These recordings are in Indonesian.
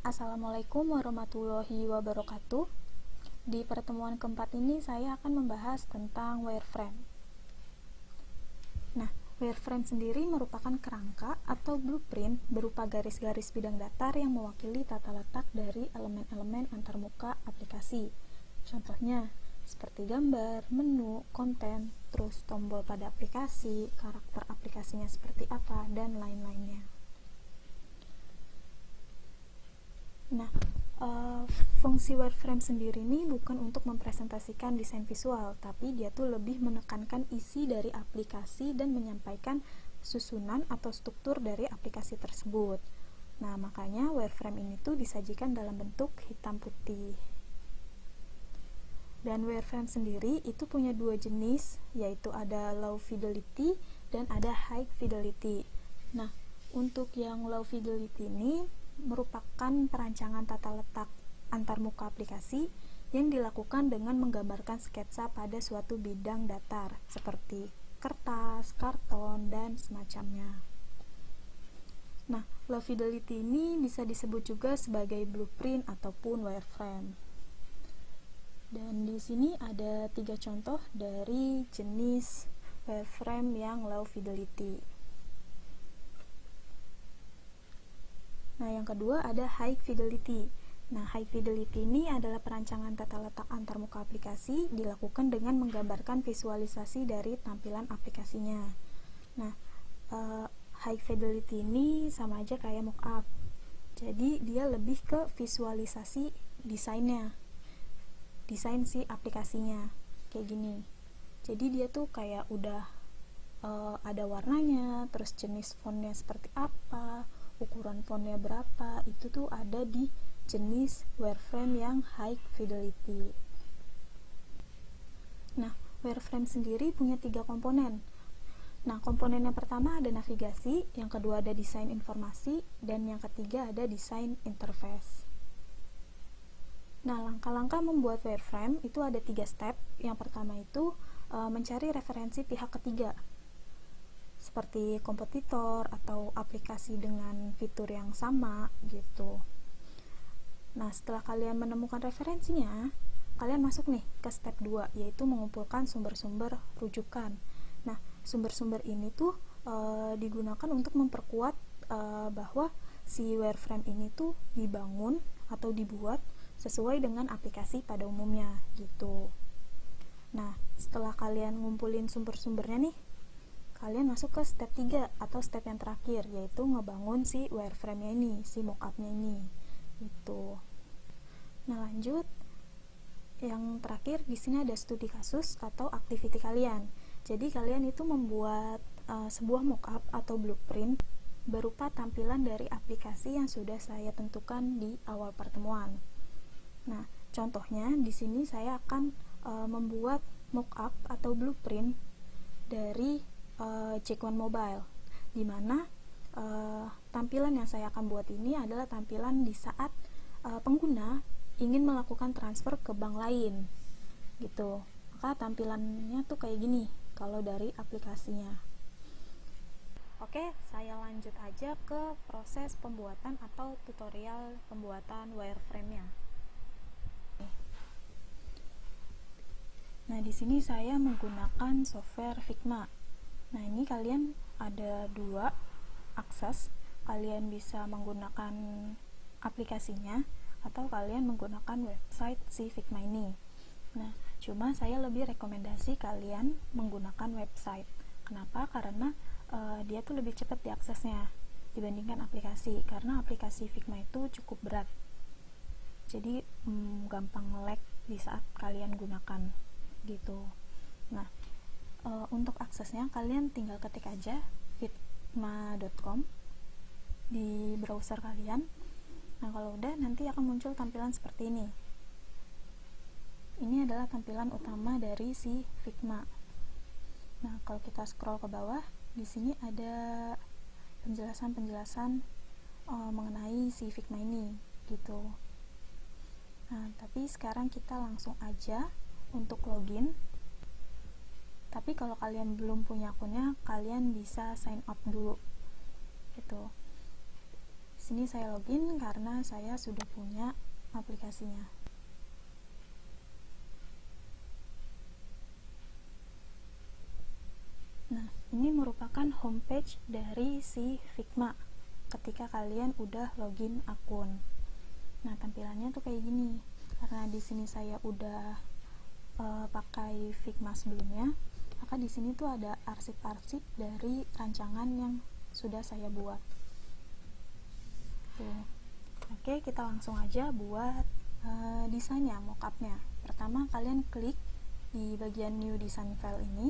Assalamualaikum warahmatullahi wabarakatuh. Di pertemuan keempat ini saya akan membahas tentang wireframe. Nah, wireframe sendiri merupakan kerangka atau blueprint berupa garis-garis bidang datar yang mewakili tata letak dari elemen-elemen antarmuka aplikasi. Contohnya, seperti gambar, menu, konten, terus tombol pada aplikasi, karakter aplikasinya seperti apa, dan lain-lainnya. Nah, fungsi wireframe sendiri ini bukan untuk mempresentasikan desain visual, tapi dia tuh lebih menekankan isi dari aplikasi dan menyampaikan susunan atau struktur dari aplikasi tersebut. Nah, makanya wireframe ini tuh disajikan dalam bentuk hitam putih. Dan wireframe sendiri itu punya dua jenis, yaitu ada low fidelity dan ada high fidelity. Nah, untuk yang low fidelity ini merupakan perancangan tata letak antarmuka aplikasi yang dilakukan dengan menggambarkan sketsa pada suatu bidang datar seperti kertas, karton, dan semacamnya. Nah, low fidelity ini bisa disebut juga sebagai blueprint ataupun wireframe. Dan di sini ada 3 contoh dari jenis wireframe yang low fidelity. Nah, yang kedua ada high fidelity. Nah, high fidelity ini adalah perancangan tata letak antarmuka aplikasi dilakukan dengan menggambarkan visualisasi dari tampilan aplikasinya. Nah, high fidelity ini sama aja kayak mockup. Jadi, dia lebih ke visualisasi desainnya. Desain si aplikasinya kayak gini. Jadi, dia tuh kayak udah ada warnanya, terus jenis fontnya seperti apa, ukuran fontnya berapa, itu tuh ada di jenis wireframe yang high fidelity. Nah, wireframe sendiri punya 3 komponen. Nah, komponen yang pertama ada navigasi, yang kedua ada desain informasi, dan yang ketiga ada desain interface. Nah, langkah-langkah membuat wireframe itu ada 3 step. Yang pertama itu mencari referensi pihak ketiga, seperti kompetitor atau aplikasi dengan fitur yang sama gitu. Nah, setelah kalian menemukan referensinya, kalian masuk nih ke step 2, yaitu mengumpulkan sumber-sumber rujukan. Nah, sumber-sumber ini tuh digunakan untuk memperkuat bahwa si wireframe ini tuh dibangun atau dibuat sesuai dengan aplikasi pada umumnya gitu. Nah, setelah kalian ngumpulin sumber-sumbernya nih, kalian masuk ke step 3 atau step yang terakhir, yaitu ngebangun si wireframe-nya ini, si mockup-nya ini gitu. Nah, lanjut yang terakhir di sini ada studi kasus atau activity kalian. Jadi kalian itu membuat sebuah mockup atau blueprint berupa tampilan dari aplikasi yang sudah saya tentukan di awal pertemuan. Nah, contohnya di sini saya akan membuat mockup atau blueprint dari Check1 Mobile, di mana tampilan yang saya akan buat ini adalah tampilan di saat pengguna ingin melakukan transfer ke bank lain gitu. Maka tampilannya tuh kayak gini kalau dari aplikasinya. Oke, saya lanjut aja ke proses pembuatan atau tutorial pembuatan wireframe-nya. Nah, di sini saya menggunakan software Figma. Nah, ini kalian ada 2 akses. Kalian bisa menggunakan aplikasinya atau kalian menggunakan website si Figma ini. Nah, cuma saya lebih rekomendasi kalian menggunakan website. Kenapa? Karena dia tuh lebih cepat diaksesnya dibandingkan aplikasi, karena aplikasi Figma itu cukup berat. Jadi gampang lag di saat kalian gunakan gitu. Nah, untuk aksesnya kalian tinggal ketik aja figma.com di browser kalian. Nah, kalau udah nanti akan muncul tampilan seperti ini. Ini adalah tampilan utama dari si Figma. Nah, kalau kita scroll ke bawah, di sini ada penjelasan-penjelasan mengenai si Figma ini gitu. Nah, tapi sekarang kita langsung aja untuk login. Tapi kalau kalian belum punya akunnya, kalian bisa sign up dulu gitu. sini saya login karena saya sudah punya aplikasinya. Nah, ini merupakan homepage dari si Figma ketika kalian udah login akun. Nah, tampilannya tuh kayak gini. Karena di sini saya udah pakai Figma sebelumnya, maka di sini tuh ada arsip-arsip dari rancangan yang sudah saya buat. Tuh. Oke, kita langsung aja buat desainnya, mockupnya. Pertama, kalian klik di bagian New Design File ini.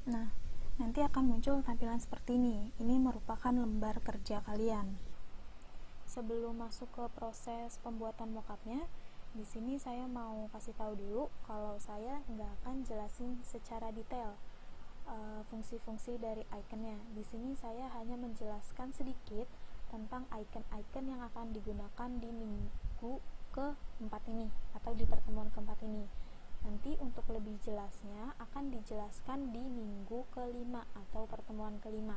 Nah, nanti akan muncul tampilan seperti ini. Ini merupakan lembar kerja kalian. Sebelum masuk ke proses pembuatan mockupnya, di sini saya mau kasih tahu dulu kalau saya nggak akan jelasin secara detail fungsi-fungsi dari ikonnya. Di sini saya hanya menjelaskan sedikit tentang icon-icon yang akan digunakan di minggu keempat ini atau di pertemuan keempat ini. Nanti untuk lebih jelasnya akan dijelaskan di minggu kelima atau pertemuan kelima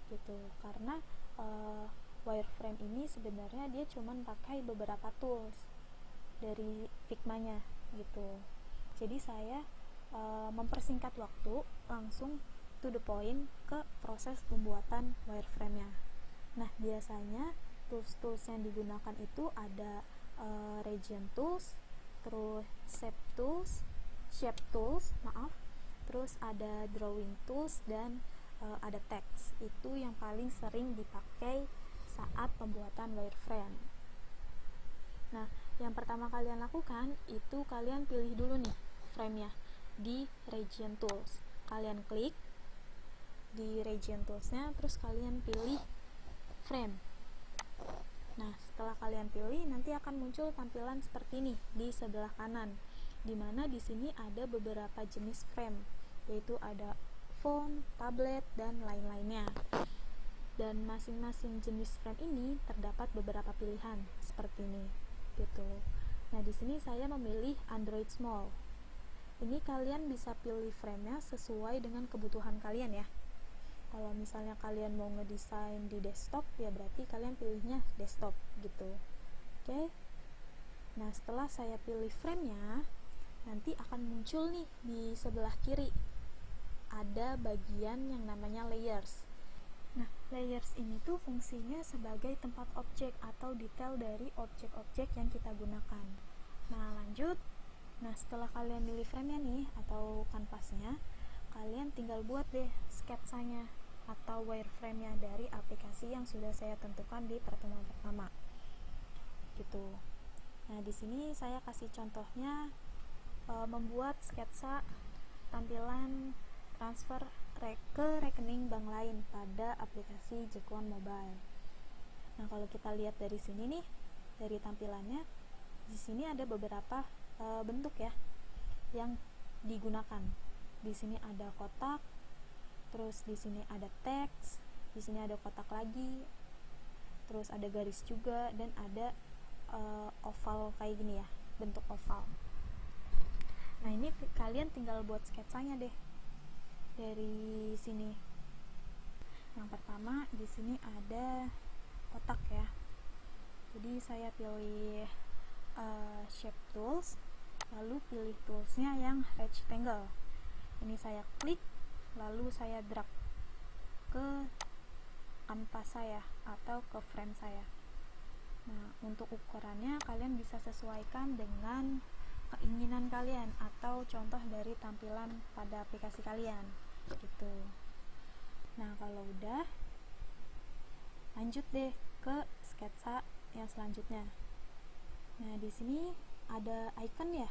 gitu, karena wireframe ini sebenarnya dia cuman pakai beberapa tools dari Figma-nya gitu. Jadi saya mempersingkat waktu, langsung to the point ke proses pembuatan wireframe-nya. Nah, biasanya tools-tools yang digunakan itu ada region tools, terus shape tools, terus ada drawing tools, dan ada text. Itu yang paling sering dipakai saat pembuatan wireframe. Nah, yang pertama kalian lakukan itu kalian pilih dulu nih frame-nya di region tools. Kalian klik di region tools-nya, terus kalian pilih frame. Nah, setelah kalian pilih, nanti akan muncul tampilan seperti ini di sebelah kanan, dimana di sini ada beberapa jenis frame, yaitu ada phone, tablet, dan lain-lainnya. Dan masing-masing jenis frame ini terdapat beberapa pilihan seperti ini, gitu. Nah, di sini saya memilih Android Small. Ini kalian bisa pilih frame-nya sesuai dengan kebutuhan kalian ya. Kalau misalnya kalian mau ngedesain di desktop, ya berarti kalian pilihnya desktop gitu. Oke. Nah, setelah saya pilih frame-nya, nanti akan muncul nih di sebelah kiri ada bagian yang namanya layers. Nah, layers ini tuh fungsinya sebagai tempat objek atau detail dari objek-objek yang kita gunakan. Nah, lanjut. Nah, setelah kalian pilih frame-nya nih atau kanvasnya, kalian tinggal buat deh sketsanya atau wireframe-nya dari aplikasi yang sudah saya tentukan di pertemuan pertama gitu. Nah, di sini saya kasih contohnya membuat sketsa tampilan transfer ke rekening bank lain pada aplikasi Jakuan Mobile. Nah, kalau kita lihat dari sini nih, dari tampilannya, di sini ada beberapa bentuk ya yang digunakan. Di sini ada kotak, terus di sini ada teks, di sini ada kotak lagi, terus ada garis juga, dan ada oval kayak gini ya, bentuk oval. Nah, ini kalian tinggal buat sketsanya deh dari sini. Yang pertama di sini ada kotak ya. Jadi saya pilih shape tools, lalu pilih toolsnya yang rectangle. Ini saya klik, lalu saya drag ke kanvas saya atau ke frame saya. Nah, untuk ukurannya kalian bisa sesuaikan dengan keinginan kalian atau contoh dari tampilan pada aplikasi kalian gitu. Nah, kalau udah, lanjut deh ke sketsa yang selanjutnya. Nah, di sini ada icon ya.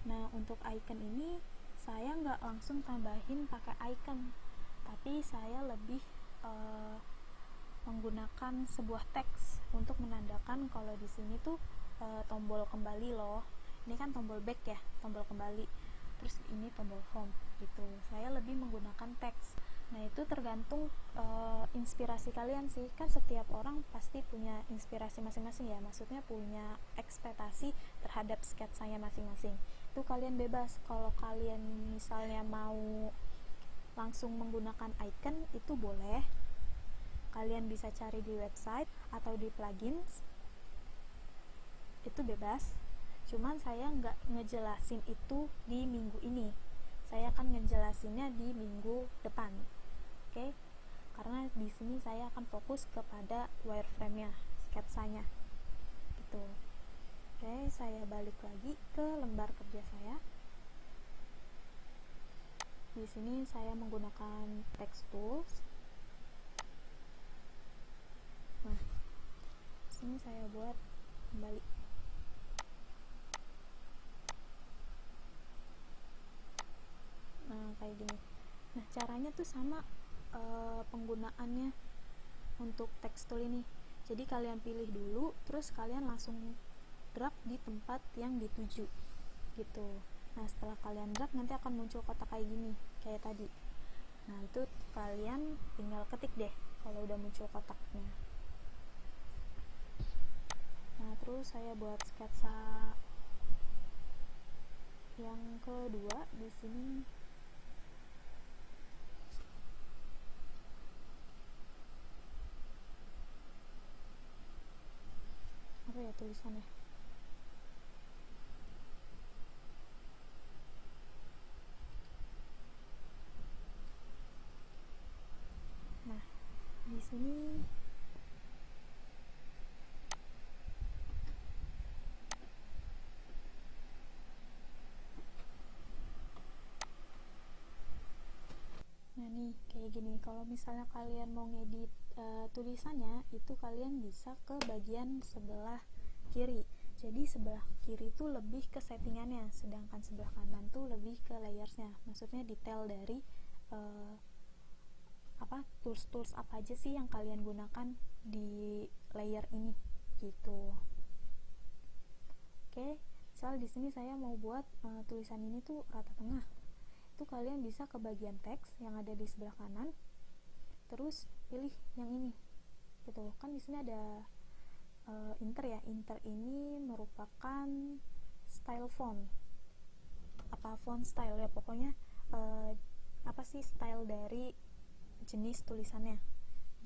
Nah, untuk icon ini saya nggak langsung tambahin pakai icon, tapi saya lebih menggunakan sebuah teks untuk menandakan kalau di sini tuh tombol kembali loh. Ini kan tombol back ya, tombol kembali. Terus ini tombol home gitu. Saya lebih menggunakan teks. Nah, itu tergantung inspirasi kalian sih. Kan setiap orang pasti punya inspirasi masing-masing ya. Maksudnya punya ekspektasi terhadap sketsanya masing-masing. Itu kalian bebas. Kalau kalian misalnya mau langsung menggunakan icon, itu boleh. Kalian bisa cari di website atau di plugins, itu bebas. Cuman saya nggak ngejelasin itu di minggu ini, saya akan ngejelasinnya di minggu depan. Oke, karena di sini saya akan fokus kepada wireframe-nya, sketsanya gitu. Oke, saya balik lagi ke lembar kerja saya. Di sini saya menggunakan text tools. Nah, sini saya buat kembali. Nah, kayak gini. Nah, caranya tuh sama penggunaannya untuk text tool ini. Jadi kalian pilih dulu, terus kalian langsung drag di tempat yang dituju gitu. Nah, setelah kalian drag nanti akan muncul kotak kayak gini, kayak tadi. Nah, itu kalian tinggal ketik deh kalau udah muncul kotaknya. Nah, terus saya buat sketsa yang kedua di sini. Apa ya tulisannya? Nah, di sini nah nih kayak gini. Kalau misalnya kalian mau ngedit tulisannya, itu kalian bisa ke bagian sebelah kiri. Jadi sebelah kiri itu lebih ke settingannya, sedangkan sebelah kanan tuh lebih ke layersnya. Maksudnya detail dari tools apa aja sih yang kalian gunakan di layer ini gitu. Oke, misal di sini saya mau buat tulisan ini tuh rata tengah. Itu kalian bisa ke bagian teks yang ada di sebelah kanan, terus pilih yang ini gitu kan. Di sini ada inter ya. Inter ini merupakan style font, apa font style ya, pokoknya apa sih style dari jenis tulisannya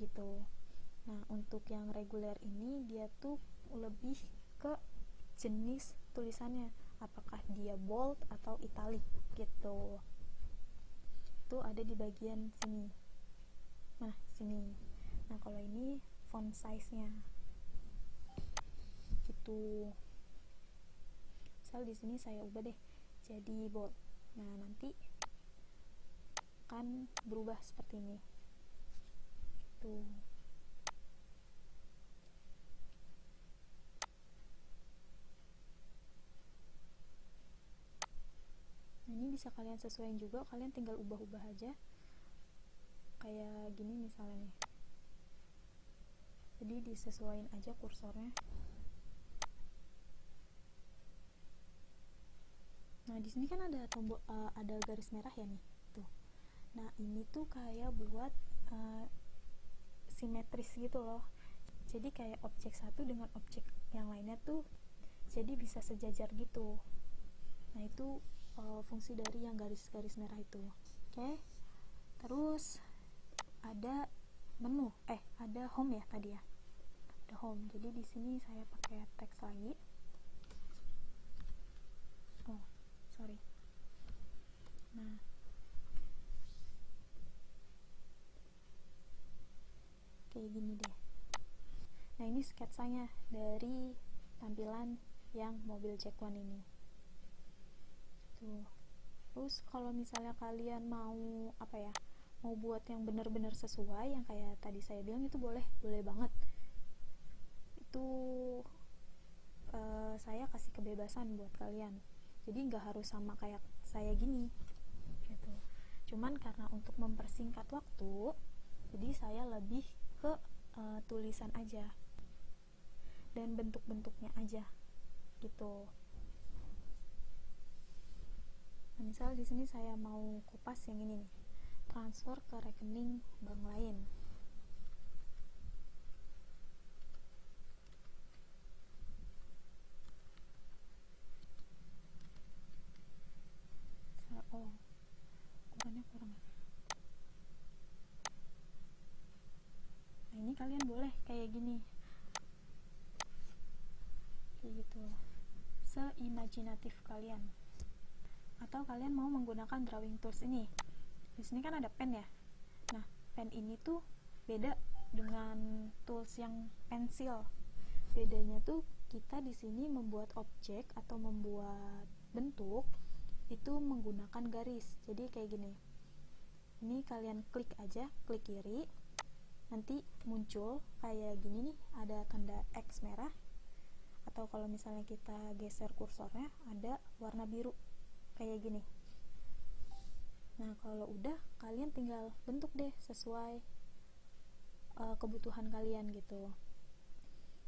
gitu. Nah, untuk yang reguler ini dia tuh lebih ke jenis tulisannya, apakah dia bold atau italic gitu. Itu ada di bagian sini. Nah, sini. Nah, kalau ini font size-nya gitu. Misal di sini saya ubah deh jadi bold. Nah, nanti akan berubah seperti ini. Tuh. Nah, ini bisa kalian sesuaiin juga, kalian tinggal ubah-ubah aja. Kayak gini misalnya nih. Jadi disesuaiin aja kursornya. Nah, di sini kan ada tombol ada garis merah ya nih. Tuh. Nah, ini tuh kayak buat simetris gitu loh. Jadi kayak objek satu dengan objek yang lainnya tuh jadi bisa sejajar gitu. Nah, itu fungsi dari yang garis-garis merah itu. Oke. Terus ada menu, ada home ya tadi ya. Ada home. Jadi di sini saya pakai teks lagi. Oh, sorry. Nah, kayak gini deh. Nah, ini sketsanya dari tampilan yang mobil Jack One ini. Tuh. Terus kalau misalnya kalian mau mau buat yang benar-benar sesuai yang kayak tadi saya bilang, itu boleh banget. Itu saya kasih kebebasan buat kalian. Jadi nggak harus sama kayak saya gini gitu. Cuman karena untuk mempersingkat waktu, jadi saya lebih ke tulisan aja dan bentuk-bentuknya aja gitu. Nah, misal di sini saya mau kopas yang ini nih, transfer ke rekening bank lain. kalian boleh kayak gini, kayak gitu, seimajinatif kalian. Atau kalian mau menggunakan drawing tools ini. Di sini kan ada pen ya. Nah, pen ini tuh beda dengan tools yang pensil. Bedanya tuh kita di sini membuat objek atau membuat bentuk itu menggunakan garis. Jadi kayak gini. Ini kalian klik aja, klik kiri. Nanti muncul kayak gini nih, ada tanda X merah. Atau kalau misalnya kita geser kursornya, ada warna biru kayak gini. Nah, kalau udah, kalian tinggal bentuk deh sesuai kebutuhan kalian gitu.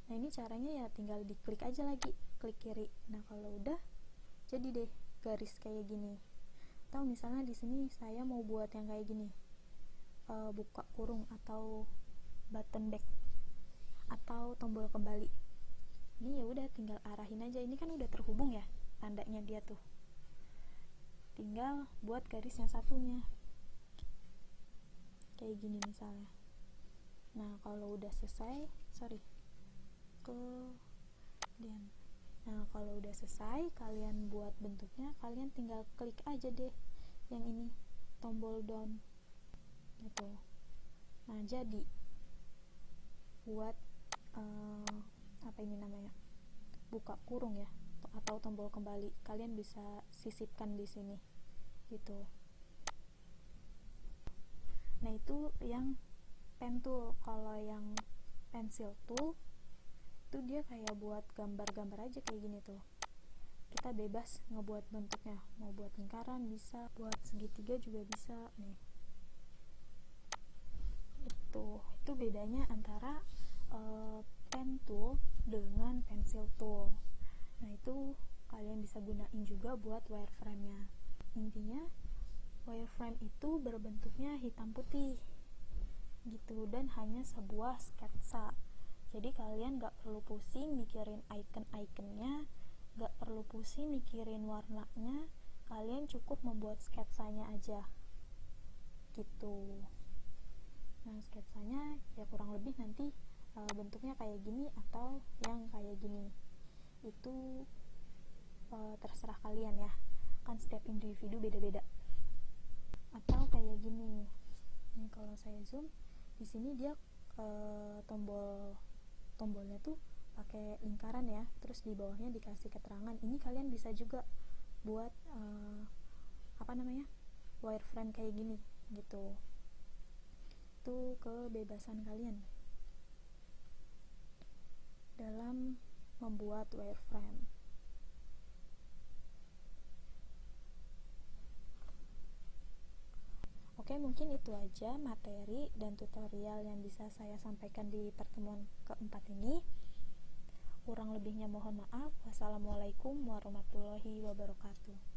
Nah, ini caranya ya tinggal diklik aja lagi, klik kiri. Nah, kalau udah, jadi deh garis kayak gini. Atau misalnya di sini saya mau buat yang kayak gini, buka kurung atau button back atau tombol kembali. Ini ya udah tinggal arahin aja. Ini kan udah terhubung ya tandanya dia tuh. Tinggal buat garis yang satunya kayak gini misalnya. Nah, kalau udah selesai, nah, kalau udah selesai kalian buat bentuknya, kalian tinggal klik aja deh yang ini, tombol down gitu. Nah, jadi buat apa ini namanya, buka kurung ya, atau tombol kembali, kalian bisa sisipkan di sini gitu. Nah, itu yang pen tool. Kalau yang pencil tool itu dia kayak buat gambar-gambar aja kayak gini tuh. Kita bebas ngebuat bentuknya, mau buat lingkaran bisa, buat segitiga juga bisa nih. Itu bedanya antara pen tool dengan pencil tool. Nah, itu kalian bisa gunain juga buat wireframe-nya. Intinya wireframe itu berbentuknya hitam putih gitu, dan hanya sebuah sketsa. Jadi kalian gak perlu pusing mikirin icon-iconnya, gak perlu pusing mikirin warnanya, kalian cukup membuat sketsanya aja gitu. Nah, sketsanya ya kurang lebih nanti bentuknya kayak gini atau yang kayak gini, itu terserah kalian ya, kan setiap individu beda-beda. Atau kayak gini. Ini kalau saya zoom, di sini dia tombolnya tuh pakai lingkaran ya, terus di bawahnya dikasih keterangan. Ini kalian bisa juga buat wireframe kayak gini gitu. Itu kebebasan kalian dalam membuat wireframe. Oke, mungkin itu aja materi dan tutorial yang bisa saya sampaikan di pertemuan keempat ini. Kurang lebihnya mohon maaf. Wassalamualaikum warahmatullahi wabarakatuh.